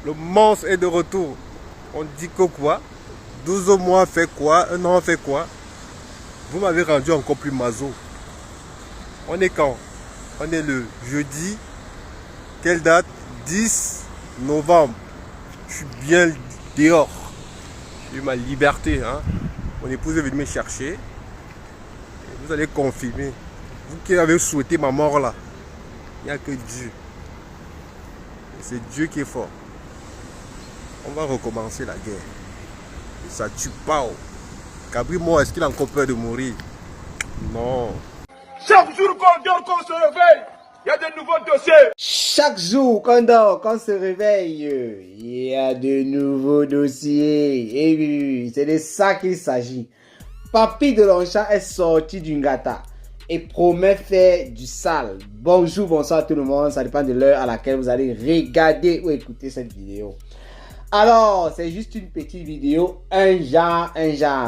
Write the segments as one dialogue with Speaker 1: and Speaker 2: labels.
Speaker 1: Le monstre est de retour. On dit que quoi? 12 mois fait quoi? Un an fait quoi? Vous m'avez rendu encore plus maso. On est quand? On est le jeudi. Quelle date? 10 novembre. Je suis bien dehors. J'ai eu ma liberté. Hein? Mon épouse est venue me chercher. Et vous allez confirmer. Vous qui avez souhaité ma mort là. Il n'y a que Dieu. C'est Dieu qui est fort. On va recommencer la guerre. Et ça tue pas. Cabri mort, est-ce qu'il a encore peur de mourir? Non.
Speaker 2: Chaque jour qu'on dort, qu'on se réveille, il y a de nouveaux dossiers.
Speaker 3: Chaque jour qu'on dort, qu'on se réveille, il y a de nouveaux dossiers. Et oui, c'est de ça qu'il s'agit. Papy de Longchamp est sorti du Ngata et promet faire du sale. Bonjour, bonsoir tout le monde. Ça dépend de l'heure à laquelle vous allez regarder ou écouter cette vidéo. Alors, c'est juste une petite vidéo, un genre.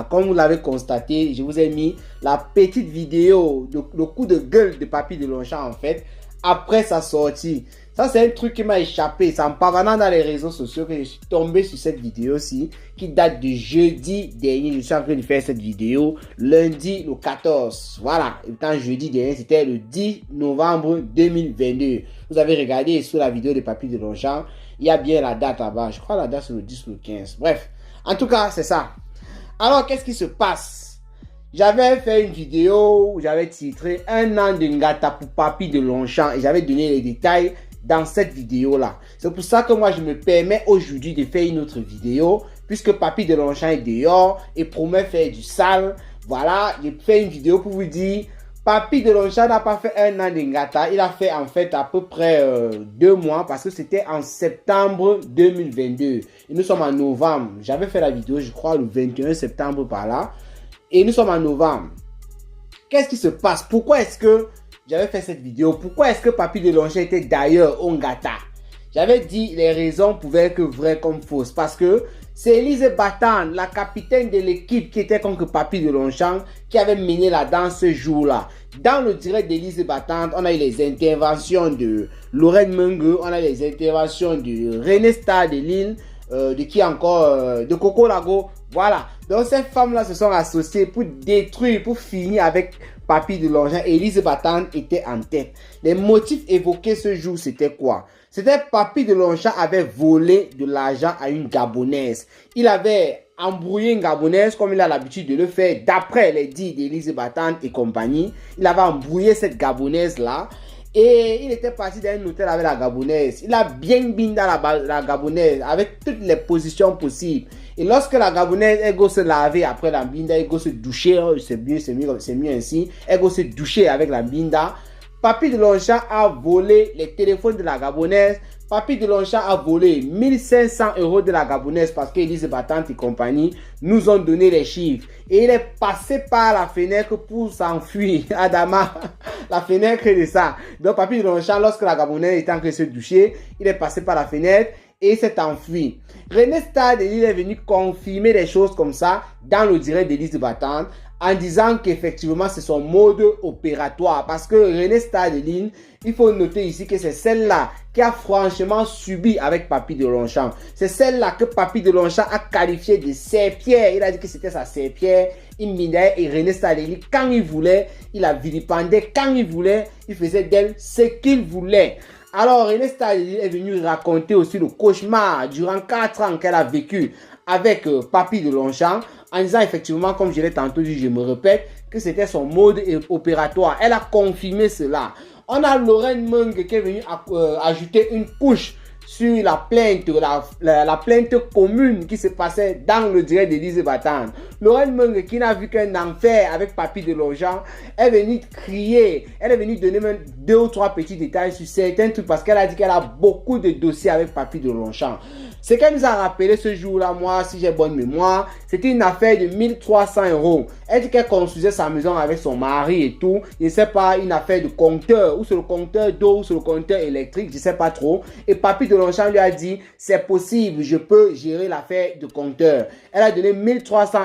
Speaker 3: Comme vous l'avez constaté, je vous ai mis la petite vidéo, le coup de gueule de Papy de Longchamp en fait, après sa sortie. Ça, c'est un truc qui m'a échappé. C'est en parlant dans les réseaux sociaux que je suis tombé sur cette vidéo-ci, qui date de jeudi dernier. Je suis en train de faire cette vidéo lundi le 14. Voilà. Et tant jeudi dernier, c'était le 10 novembre 2022. Vous avez regardé sur la vidéo de Papy de Longchamp. Il y a bien la date là-bas. Je crois la date c'est le 10 ou le 15. Bref. En tout cas, c'est ça. Alors, qu'est-ce qui se passe? J'avais fait une vidéo où j'avais titré un an de Ngata pour Papy de Longchamp et j'avais donné les détails dans cette vidéo-là. C'est pour ça que moi, je me permets aujourd'hui de faire une autre vidéo puisque Papy de Longchamp est dehors et promet faire du sale. Voilà, j'ai fait une vidéo pour vous dire Papy de Longchamp n'a pas fait un an de Ngata. Il a fait en fait à peu près 2 mois parce que c'était en septembre 2022. Et nous sommes en novembre. J'avais fait la vidéo, je crois, le 21 septembre par là. Et nous sommes en novembre. Qu'est-ce qui se passe? Pourquoi est-ce que j'avais fait cette vidéo? Pourquoi est-ce que Papy de Longchamp était d'ailleurs au Ngata? J'avais dit les raisons pouvaient être vraies comme fausses. Parce que c'est Elise Batande, la capitaine de l'équipe qui était contre Papy de Longchamp, qui avait mené la danse ce jour-là. Dans le direct d'Elise Batande, on a eu les interventions de Lorraine Mengue, on a eu les interventions de René Star de Lille, de qui encore, de Coco Lago. Voilà. Donc ces femmes-là se sont associées pour détruire, pour finir avec Papy de Longchamp. Et Elise Batande était en tête. Les motifs évoqués ce jour, c'était quoi? C'était Papy de Longchamp avait volé de l'argent à une Gabonaise. Il avait embrouillé une Gabonaise comme il a l'habitude de le faire d'après les dits d'Elise Batande et compagnie. Il avait embrouillé cette Gabonaise-là. Et il était parti dans un hôtel avec la Gabonaise. Il a bien dans la Gabonaise avec toutes les positions possibles. Et lorsque la Gabonaise, elle go se laver après la binda, elle go se doucher, c'est mieux ainsi. Elle go se doucher avec la binda. Papy de Longchamp a volé les téléphones de la Gabonaise. Papy de Longchamp a volé 1500 € de la Gabonaise parce qu'Elise Batande et compagnie nous ont donné les chiffres. Et il est passé par la fenêtre pour s'enfuir. Adama, la fenêtre de ça. Donc Papy de Longchamp, lorsque la Gabonaise était en train de se doucher, il est passé par la fenêtre et s'est enfui. René Star de Lille est venu confirmer des choses comme ça dans le direct d'Elise Batande en disant qu'effectivement c'est son mode opératoire. Parce que René Star de Lille, il faut noter ici que c'est celle-là qui a franchement subi avec Papy de Longchamp. C'est celle-là que Papy de Longchamp a qualifié de serpillère. Il a dit que c'était sa serpillère. Il minait et René Star de Lille, quand il voulait, il la vilipendait. Quand il voulait, il faisait d'elle ce qu'il voulait. Alors René Star de Lille est venu raconter aussi le cauchemar durant 4 ans qu'elle a vécu avec Papy de Longchamp, en disant effectivement, comme je l'ai tantôt dit, je me répète, que c'était son mode opératoire. Elle a confirmé cela. On a Lorraine Mengue qui est venue ajouter une couche sur la plainte, la plainte commune qui se passait dans le direct d'Elise Batande. Lorraine Mengue, qui n'a vu qu'un enfer avec Papy de Longchamp, est venue crier. Elle est venue donner même 2 ou 3 petits détails sur certains trucs parce qu'elle a dit qu'elle a beaucoup de dossiers avec Papy de Longchamp. Ce qu'elle nous a rappelé ce jour-là, moi, si j'ai bonne mémoire, c'était une affaire de 1300 €. Elle dit qu'elle construisait sa maison avec son mari et tout. Je ne sais pas, une affaire de compteur, ou sur le compteur d'eau, ou sur le compteur électrique, je ne sais pas trop. Et Papy de Longchamp lui a dit, c'est possible, je peux gérer l'affaire de compteur. Elle a donné 1300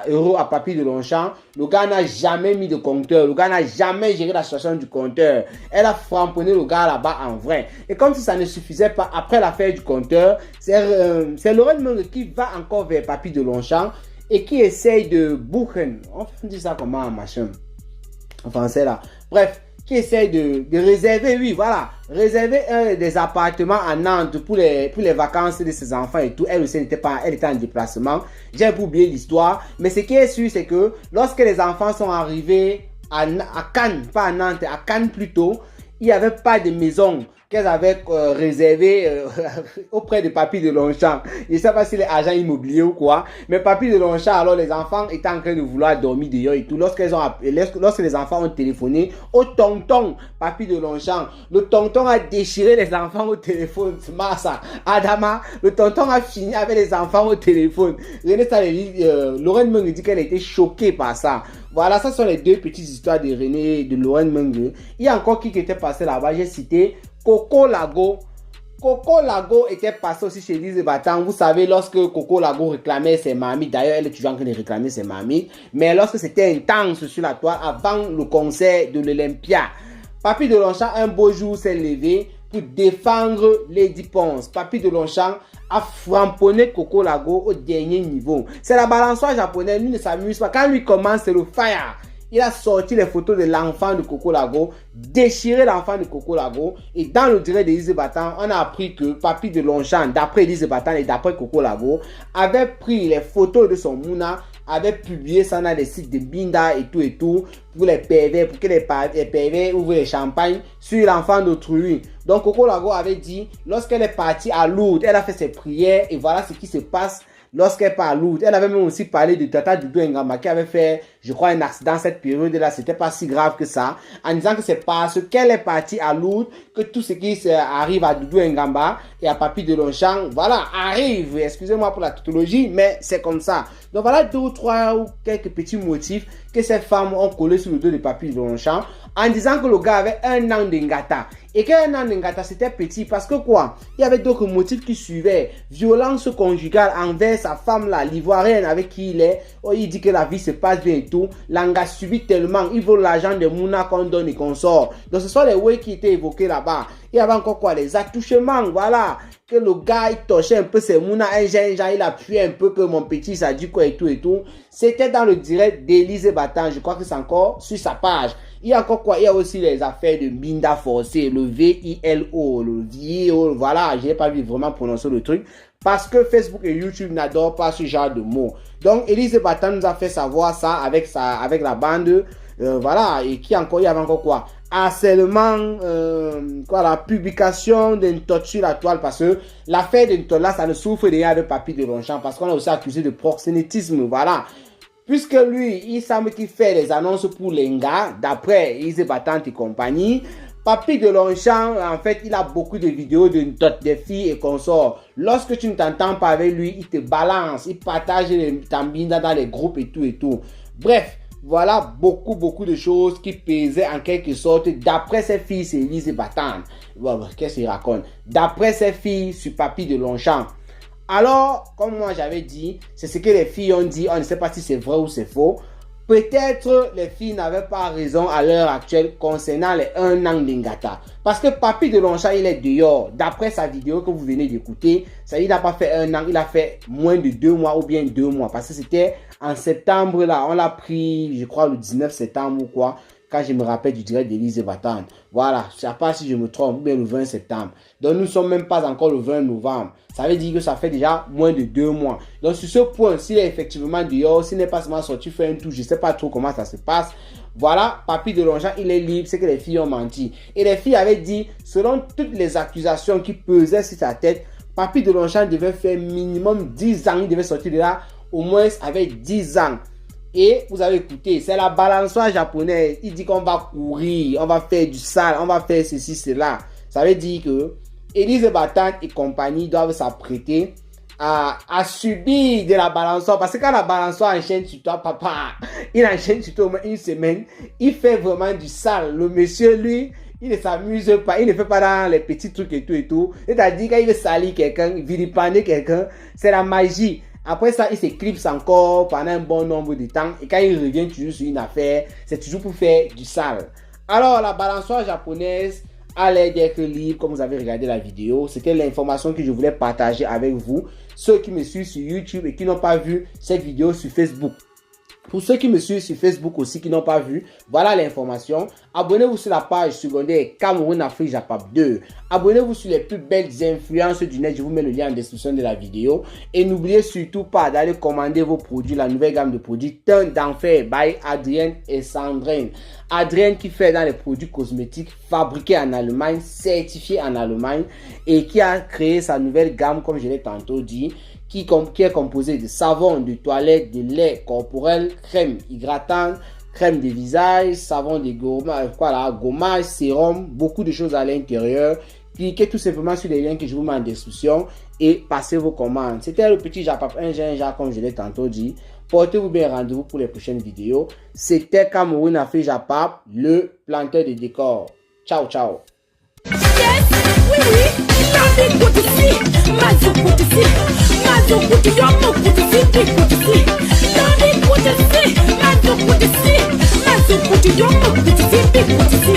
Speaker 3: € à Papy de Longchamp. Le gars n'a jamais mis de compteur. Le gars n'a jamais géré la situation du compteur. Elle a framponné le gars là-bas en vrai. Et comme si ça ne suffisait pas, après l'affaire du compteur, c'est Lorraine Meng qui va encore vers Papy de Longchamp et qui essaye de boucher. On dit ça comment, machin, en français là. Bref, qui essaye de réserver, oui, voilà, réserver des appartements à Nantes pour les vacances de ses enfants et tout. Elle aussi n'était pas, elle était en déplacement. J'ai un peu oublié l'histoire, mais ce qui est sûr, c'est que lorsque les enfants sont arrivés à Cannes, pas à Nantes, à Cannes plutôt, il n'y avait pas de maison qu'elles avaient réservé auprès de Papy de Longchamp. Je ne sais pas si les agents immobiliers ou quoi, mais Papy de Longchamp, alors les enfants étaient en train de vouloir dormir dehors et tout. Lorsque les enfants ont téléphoné au tonton Papy de Longchamp, le tonton a déchiré les enfants au téléphone. Massa, Adama, le tonton a fini avec les enfants au téléphone. Lorraine Meng dit qu'elle était choquée par ça. Voilà, ça sont les deux petites histoires de René et de Lorraine Meng. Il y a encore qui était passé là-bas, j'ai cité Coco Lago. Coco Lago était passé aussi chez Lise Batan. Vous savez, lorsque Coco Lago réclamait ses mamies, d'ailleurs elle est toujours en train de réclamer ses mamies, mais lorsque c'était intense sur la toile, avant le concert de l'Olympia, Papy de Longchamp un beau jour s'est levé pour défendre Lady Ponce. Papy de Longchamp a framponné Coco Lago au dernier niveau. C'est la balançoire japonaise, lui ne s'amuse pas. Quand lui commence, c'est le fire. Il a sorti les photos de l'enfant de Coco Lago, déchiré l'enfant de Coco Lago. Et dans le direct d'Élise Batan, on a appris que Papy de Longchamp, d'après Élise Batan et d'après Coco Lago, avait pris les photos de son Mouna, avait publié ça dans les sites de Binda et tout, pour les pervers, pour que les pervers ouvrent les champagnes sur l'enfant d'autrui. Donc Coco Lago avait dit, lorsqu'elle est partie à Lourdes, elle a fait ses prières et voilà ce qui se passe lorsqu'elle part à Lourdes. Elle avait même aussi parlé de Tata Doudou Ngamba qui avait fait, je crois, un accident cette période-là. C'était pas si grave que ça. En disant que c'est parce qu'elle est partie à Lourdes que tout ce qui arrive à Doudou Ngamba et à Papy de Longchamp, voilà, arrive. Excusez-moi pour la tautologie, mais c'est comme ça. Donc voilà 2 ou 3 ou quelques petits motifs que ces femmes ont collé sur le dos de Papy de Longchamp en disant que le gars avait 1 an de ngata. Et qu'un an de ngata c'était petit parce que quoi? Il y avait d'autres motifs qui suivaient. Violence conjugale envers sa femme là, l'ivoirienne avec qui il est. Oh, il dit que la vie se passe bien et tout. L'anga subit tellement. Il veut l'argent de Mouna qu'on donne et qu'on sort. Donc ce sont les way qui étaient évoqués là-bas. Il y avait encore quoi? Les attouchements, voilà. Que le gars, il touchait un peu ses Mouna, il appuyait un peu que mon petit, ça dit quoi et tout et tout. C'était dans le direct d'Élise Batan. Je crois que c'est encore sur sa page. Il y a encore quoi? Il y a aussi les affaires de Binda forcé, le VILO, le VIO, voilà, je n'ai pas vu vraiment prononcer le truc. Parce que Facebook et YouTube n'adorent pas ce genre de mots. Donc, Élise Batan nous a fait savoir ça avec la bande. Voilà, et qui encore, il y avait encore quoi? Harcèlement, la publication d'une torture sur la toile, parce que l'affaire d'une toile là, ça ne souffre déjà avec Papy de Longchamp, parce qu'on a aussi accusé de proxénétisme, voilà. Puisque lui, il semble qu'il fait des annonces pour Lenga, d'après Élise Batan et compagnie. Papy de Longchamp, en fait, il a beaucoup de vidéos de des filles et consorts. Lorsque tu ne t'entends pas avec lui, il te balance, il partage les tambindas dans les groupes et tout. Bref, voilà beaucoup de choses qui pesaient en quelque sorte. D'après ces filles, c'est Élise Batan. Bon, qu'est-ce qu'il raconte? D'après ces filles, sur Papy de Longchamp. Alors, comme moi j'avais dit, c'est ce que les filles ont dit. On ne sait pas si c'est vrai ou c'est faux. Peut-être les filles n'avaient pas raison à l'heure actuelle concernant les 1 an d'Ingata. Parce que Papy de Longchamp, il est dehors. D'après sa vidéo que vous venez d'écouter, ça il n'a pas fait 1 an, il a fait moins de 2 mois ou bien 2 mois. Parce que c'était en septembre là, on l'a pris, je crois le 19 septembre ou quoi. Quand je me rappelle du direct d'Élise Batan. Voilà, je ne sais pas si je me trompe, bien le 20 septembre. Donc nous ne sommes même pas encore le 20 novembre. Ça veut dire que ça fait déjà moins de 2 mois. Donc sur ce point, s'il est effectivement dehors, s'il n'est pas seulement sorti faire un tour, je ne sais pas trop comment ça se passe. Voilà, Papy de Longchamp, il est libre, c'est que les filles ont menti. Et les filles avaient dit, selon toutes les accusations qui pesaient sur sa tête, Papy de Longchamp devait faire minimum 10 ans. Il devait sortir de là au moins avec 10 ans. Et vous avez écouté, c'est la balançoire japonaise. Il dit qu'on va courir, on va faire du sale, on va faire ceci, cela. Ça veut dire que Élise Batan et compagnie doivent s'apprêter à subir de la balançoire. Parce que quand la balançoire enchaîne sur toi, papa, il enchaîne sur toi au moins 1 semaine. Il fait vraiment du sale. Le monsieur, lui, Il ne s'amuse pas, il ne fait pas dans les petits trucs et tout et tout. C'est-à-dire quand il veut salir quelqu'un, vilipender quelqu'un, c'est la magie. Après ça, il s'éclipse encore pendant un bon nombre de temps. Et quand il revient toujours sur une affaire, c'est toujours pour faire du sale. Alors, la balançoire japonaise a l'air d'être libre, comme vous avez regardé la vidéo. C'était l'information que je voulais partager avec vous. Ceux qui me suivent sur YouTube et qui n'ont pas vu cette vidéo sur Facebook. Pour ceux qui me suivent sur Facebook aussi, qui n'ont pas vu, voilà l'information. Abonnez-vous sur la page secondaire Cameroun Afrique Japap 2. Abonnez-vous sur les plus belles influences du net. Je vous mets le lien en description de la vidéo. Et n'oubliez surtout pas d'aller commander vos produits, la nouvelle gamme de produits Teint d'enfer by Adrienne et Sandrine. Adrienne qui fait dans les produits cosmétiques fabriqués en Allemagne, certifiés en Allemagne et qui a créé sa nouvelle gamme, comme je l'ai tantôt dit, qui est composé de savon, de toilette, de lait corporel, crème hydratante, crème de visage, savon de gommage, sérum, beaucoup de choses à l'intérieur. Cliquez tout simplement sur les liens que je vous mets en description et passez vos commandes. C'était le petit Japap 1 comme je l'ai tantôt dit. Portez-vous bien, rendez-vous pour les prochaines vidéos. C'était Cameroun Afrique Japap, le planteur de décor. Ciao, ciao.
Speaker 4: Yes,